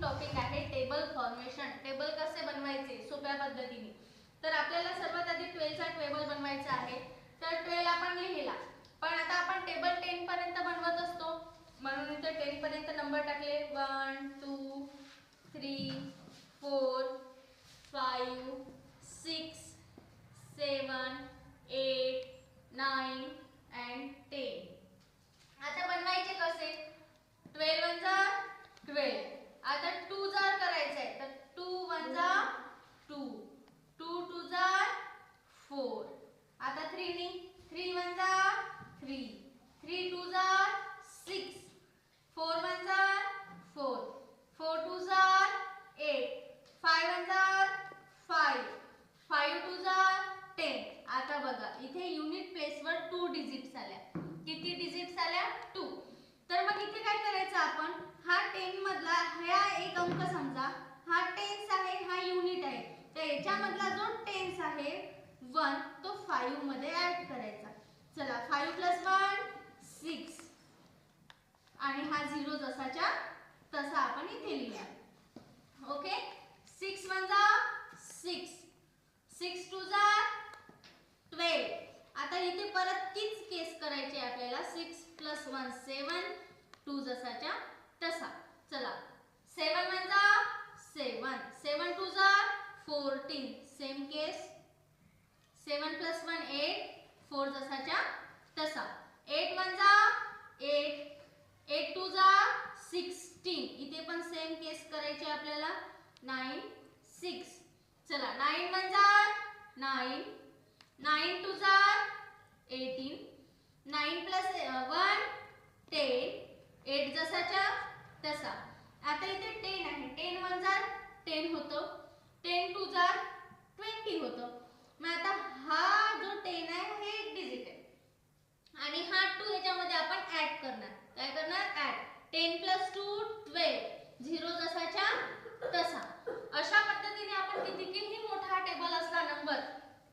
Topic आहे table formation. Table कसे बनवायचे सोप्या पद्धतीने. तर आपल्याला सर्वात आधी 12 चा टेबल बनवायचा आहे. तर 12 आपण लिहिला, पण आता आपण टेबल 10 पर्यंत बनवत असतो, म्हणून इथे 10 पर्यंत नंबर टाकले. 1 2 3 4 5 6 7 8 9 and 10. आता बनवायचे कसे? 12 वन जा 12. आता 2 जार करायचं आहे, तर 2 वन जा 2, 2 टू जा 4. आता 3 नी 3 वन जा 3, 3 टू जा 6, 4 वन जा 4, 4 टू जा 8, 5 वन जा 5, 5 टू जा 10. आता बघा इथे युनिट प्लेसवर 2 डिजिट्स आल्या. किती डिजिट्स आल्या? 2. तर मग इथे काय करायचं आपण? हा 10 मधला हा एक अंक समजा, हा टेन्स आहे, हा युनिट आहे. तर याच्यामधला जो टेन्स आहे 1 तो 5 मध्ये ऍड करायचा. चला 5 + 1 6 आणि हा 0 जसाच्या तसा आपण इथे लिहूया. ओके. 6 वन जा 6, 6 टू जा 12. आता इथे परत तीच केस करायची आहे आपल्याला. 6 + 1 7, 2 जसाच्या तसा. चला 7 वन जा 7, 7 टू जा 14. सेम केस. 7 + 1 8, 4 जसाच्या तसा. 8 वन जा 8, 8 टू जा 16. इथे पण सेम केस करायची आपल्याला. 9 6. चला 9 वन जा 9, 9 टू जा 18, 9 + 1 10, 8 जसाच्या तसा. आता इथे 10 आहे. 10 वन जा 10 होतो, 10 टू जा 20 होतो. मग आता हा जो 10 आहे हे एक डिजिट आहे आणि हा 2 याच्यामध्ये आपण ऍड करणार. काय करणार? ऍड. 10 + 2 12, 0 जसाच्या तसा. अशा पद्धतीने आपण कितीही मोठा टेबल असला नंबर,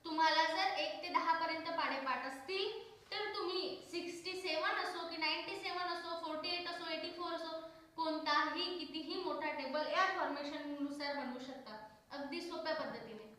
तुम्हाला जर 1 ते 10 पर्यंत पाढेपाठ असतील तर तुम्ही 67 असो की 97 असो, 48 असो, 84 असो, कोणताही कितीही मोठा टेबल या फॉर्मेशन नुसार बनवू शकता, अगदी सोप्या पद्धतीने.